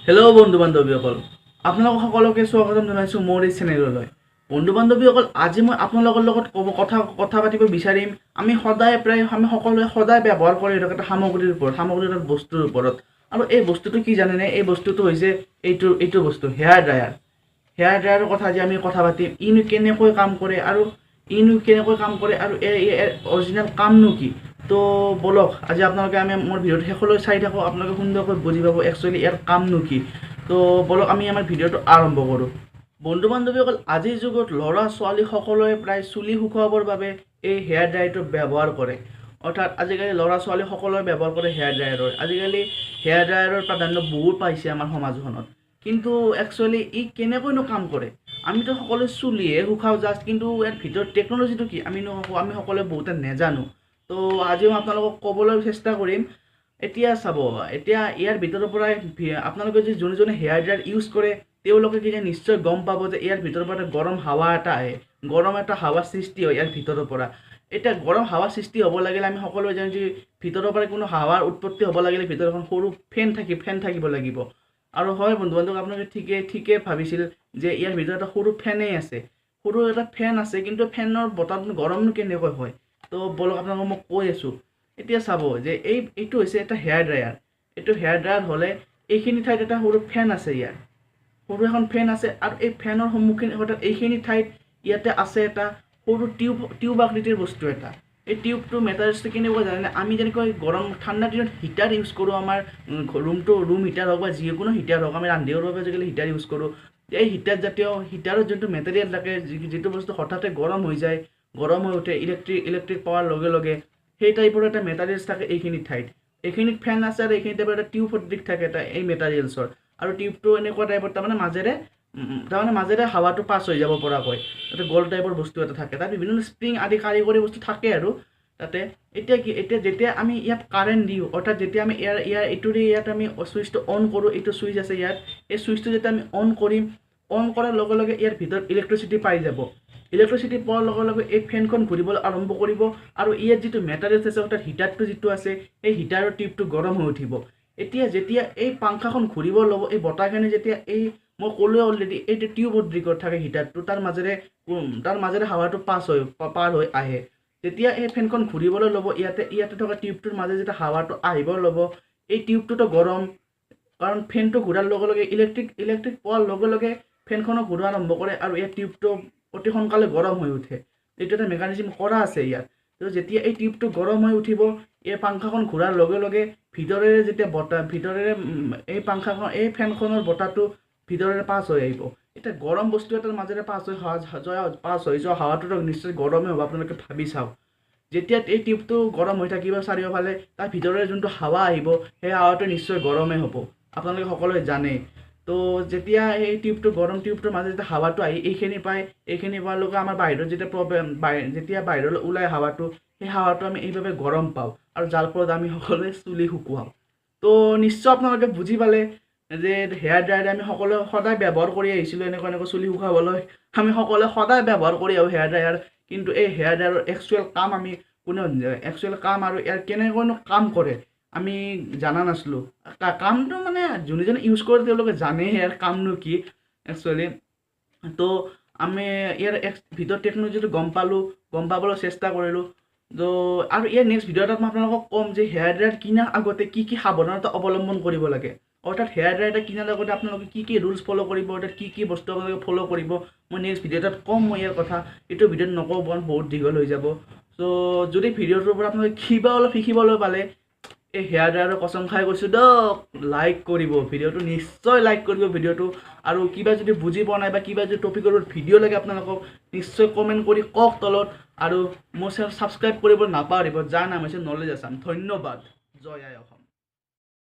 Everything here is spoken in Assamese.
হেল্ল' বন্ধু বান্ধৱীসকল, আপোনালোক সকলোকে স্বাগতম জনাইছোঁ মোৰ এই চেনেললৈ। বন্ধু বান্ধৱীসকল, আজি মই আপোনালোকৰ লগত কথা পাতিব বিচাৰিম আমি সকলোৱে সদায় ব্যৱহাৰ কৰি থকা এটা সামগ্ৰীৰ এটা বস্তুৰ ওপৰত। আৰু এই বস্তুটো কি জানেনে? এই বস্তুটো হৈছে এইটো বস্তু, হেয়াৰ ড্ৰায়াৰ। হেয়াৰ ড্ৰায়াৰৰ কথা আজি আমি কথা পাতিম। ইনো কেনেকৈ কাম কৰে আৰু অৰিজিনেল কামনো কি। তো বলক আজি আপোনালোকে মোৰ ভিডিঅ'টো শেষলৈ চাই থাকক, আপোনালোকে সুন্দৰকৈ বুজি পাব একচুৱেলি ইয়াৰ কামনো কি। তো বলক আমি আমাৰ ভিডিঅ'টো আৰম্ভ কৰোঁ। বন্ধু বান্ধৱীসকল, আজিৰ যুগত ল'ৰা ছোৱালী সকলোৱে প্ৰায় চুলি শুকুৱাবৰ বাবে এই হেয়াৰ ড্ৰায়াৰটো ব্যৱহাৰ কৰে। অৰ্থাৎ আজিকালি ল'ৰা ছোৱালী সকলোৱে ব্যৱহাৰ কৰে হেয়াৰ ড্ৰায়াৰৰ। আজিকালি হেয়াৰ ড্ৰায়াৰৰ প্ৰাধান্য বহুত পাইছে আমাৰ সমাজখনত। কিন্তু একচুৱেলি ই কেনেকৈনো কাম কৰে? আমিতো সকলোৱে চুলিহে শুকাওঁ জাষ্ট, কিন্তু ইয়াৰ ভিতৰত টেকন'লজিটো কি আমি সকলোৱে বহুতে নাজানো। তো আজি মই আপোনালোকক ক'বলৈ চেষ্টা কৰিম। এতিয়া চাব, এতিয়া ইয়াৰ ভিতৰৰ পৰাই আপোনালোকে যদি যোনে হেয়াৰ ড্ৰায়াৰ ইউজ কৰে তেওঁলোকে নিশ্চয় গম পাব যে ইয়াৰ ভিতৰৰ পৰা গৰম হাৱা এটা আহে, গৰম এটা হাৱাৰ সৃষ্টি হয় ইয়াৰ ভিতৰৰ পৰা। এতিয়া গৰম হাৱাৰ সৃষ্টি হ'ব লাগিলে আমি সকলোৱে জানো যে ভিতৰৰ পৰা কোনো হাৱাৰ উৎপত্তি হ'ব লাগিলে ভিতৰত এখন সৰু ফেন থাকিব লাগিব। আৰু হয় বন্ধু বান্ধৱ, আপোনালোকে ঠিকে ভাবিছিল যে ইয়াৰ ভিতৰত এটা সৰু ফেনেই আছে, সৰু এটা ফেন আছে, কিন্তু ফেনৰ বতাহটো গৰমনো কেনেকৈ হয়? তো বলক আপোনালোকক মই কৈ আছোঁ। এতিয়া চাব যে এইটো হৈছে এটা হেয়াৰ ড্ৰায়াৰ। এইটো হেয়াৰ ড্ৰায়াৰ হ'লে এইখিনি ঠাইত এটা সৰু ফেন আছে, ইয়াৰ সৰু এখন ফেন আছে, আৰু এই ফেনৰ সন্মুখীন অৰ্থাৎ এইখিনি ঠাইত ইয়াতে আছে এটা সৰু টিউব আকৃতিৰ বস্তু এটা। এই টিউবটো মেটাৰিয়েলছটো কেনেকুৱা জানেনে? আমি যেনেকৈ ঠাণ্ডা দিনত হিটাৰ ইউজ কৰোঁ, আমাৰ ৰুম হিটাৰ হওক বা যিকোনো হিটাৰ হওক, আমি ৰান্ধিবৰ বাবে আজিকালি হিটাৰ ইউজ কৰোঁ। এই হিটাৰত যোনটো মেটেৰিয়েল থাকে, যিটো বস্তু হঠাতে গৰম হৈ যায়, গৰম হৈ উঠে ইলেক্ট্ৰিক পাৱাৰ লগে লগে, সেই টাইপৰ এটা মেটাৰিয়েলছ থাকে এইখিনি ঠাইত। এইখিনিত ফেন আছে আৰু এইখিনি টাইপৰ এটা টিউব সদৃশ থাকে এটা এই মেটাৰিয়েলছৰ। আৰু টিউবটো এনেকুৱা টাইপৰ তাৰমানে মাজেৰে হাৱাটো পাছ হৈ যাব পৰাকৈ তাতে গ'ল টাইপৰ বস্তু এটা থাকে। তাত বিভিন্ন স্প্ৰিং আদি কাৰিকৰী বস্তু থাকে আৰু তাতে। এতিয়া যেতিয়া আমি ইয়াত কাৰেণ্ট দিওঁ, অৰ্থাৎ যেতিয়া আমি ইয়াত আমি চুইচটো অন কৰোঁ, এইটো চুইচ আছে ইয়াত, এই চুইচটো যেতিয়া আমি অন কৰিম, অন কৰাৰ লগে লগে ইয়াৰ ভিতৰত ইলেক্ট্ৰিচিটি পাই যাব। ইলেক্ট্ৰিচিটি পোৱাৰ লগে লগে এই ফেনখন ঘূৰিবলৈ আৰম্ভ কৰিব, আৰু ইয়াত যিটো মেটাৰিয়েলছ আছে অৰ্থাৎ হিটাৰটো যিটো আছে, এই হিটাৰৰ টিউবটো গৰম হৈ উঠিব। যেতিয়া এই পাংখাখন ঘূৰিব ল'ব, এই বতাহখিনি যেতিয়া মই ক'লোৱে অলৰেডি এইটো টিউব সদৃশ থাকে হিটাৰটো, তাৰ মাজেৰে হাৱাটো পাৰ হৈ আহে। যেতিয়া এই ফেনখন ঘূৰিবলৈ ল'ব, ইয়াতে থকা টিউবটোৰ মাজে যেতিয়া হাৱাটো আহিব ল'ব, এই টিউবটোতো গৰম, কাৰণ ফেনটো ঘূৰাৰ লগে লগে ইলেক্ট্ৰিক পোৱাৰ লগে লগে ফেনখনক ঘূৰা আৰম্ভ কৰে, আৰু এই টিউবটো অতি সোনকালে গৰম হৈ উঠে। এইটো এটা মেকানিজিম কৰা আছে ইয়াত। তো যেতিয়া এই টিউবটো গৰম হৈ উঠিব, এই পাংখাখন ঘূৰাৰ লগে লগে ভিতৰেৰে যেতিয়া এই ফেনখনৰ বতাহটো ভিতৰেৰে পাছ হৈ আহিব। এতিয়া গৰম বস্তু এটাৰ মাজেৰে পাছ হৈ যোৱা হাৱাটোতো নিশ্চয় গৰমেই হ'ব। আপোনালোকে ভাবি চাওক, যেতিয়া এই টিউবটো গৰম হৈ থাকিব চাৰিওফালে, তাৰ ভিতৰেৰে যোনটো হাৱা আহিব, সেই হাৱাটো নিশ্চয় গৰমেই হ'ব, আপোনালোকে সকলোৱে জানেই। তো যেতিয়া এই টিউবটোৰ মাজে যেতিয়া হাৱাটো আহি এইখিনি পোৱাৰ লগে আমাৰ বাহিৰত যেতিয়া বাহিৰলৈ ওলাই হাৱাটো, সেই হাৱাটো আমি এইভাৱে গৰম পাওঁ, আৰু যাৰ ফলত আমি সকলোৱে চুলি শুকুৱাওঁ। তো নিশ্চয় আপোনালোকে বুজি পালে যে হেয়াৰ ড্ৰায়াৰ আমি সকলোৱে সদায় ব্যৱহাৰ কৰি আহিছিলোঁ। এনেকুৱা চুলি শুকাবলৈ আমি সকলোৱে সদায় ব্যৱহাৰ কৰি আহোঁ হেয়াৰ ড্ৰায়াৰ। কিন্তু এই হেয়াৰ ড্ৰায়াৰৰ একচুৱেল কাম আৰু ইয়াৰ কেনেকৈনো কাম কৰে আমি জানা নাছিলোঁ। কামটো মানে যোনে ইউজ কৰে তেওঁলোকে জানে ইয়াৰ কামনো কি একচুৱেলি। তো আমি ইয়াৰ ভিতৰত টেকন'লজিটো গম পাবলৈ চেষ্টা কৰিলোঁ। তো আৰু ইয়াৰ নেক্সট ভিডিঅ' এটাত মই আপোনালোকক ক'ম যে হেয়াৰ ড্ৰায়াৰ কিনাৰ আগতে কি সাৱধানতা অৱলম্বন কৰিব লাগে। অৰ্থাৎ হেয়াৰ ড্ৰায়াৰ এটা কিনাৰ আগতে আপোনালোকে কি ৰুলছ ফ'ল' কৰিব, অৰ্থাৎ কি বস্তু আপোনালোকে ফ'ল' কৰিব, মই নেক্সট ভিডিঅ' এটাত ক'ম মই ইয়াৰ কথা। এইটো ভিডিঅ'ত নকওঁ, বহুত দীঘল হৈ যাব। চ' যদি ভিডিঅ'টোৰ পৰা আপোনালোকে কিবা অলপ শিকিবলৈ পালে, এই হেয়াৰ ড্ৰায়াৰৰ কচম খাই কৈছোঁ দিয়ক, লাইক কৰিব ভিডিঅ'টো, নিশ্চয় লাইক কৰিব ভিডিঅ'টো। আৰু কিবা যদি বুজি পোৱা নাই বা কিবা যদি টপিকৰ ভিডিঅ' লাগে আপোনালোকক, নিশ্চয় কমেণ্ট কৰি কওক তলত। আৰু মোৰ চেনেল ছাবস্ক্ৰাইব কৰিব নাপাহৰিব, যাৰ নাম হৈছে নলেজ আছাম। ধন্যবাদ। জয় আই অসম।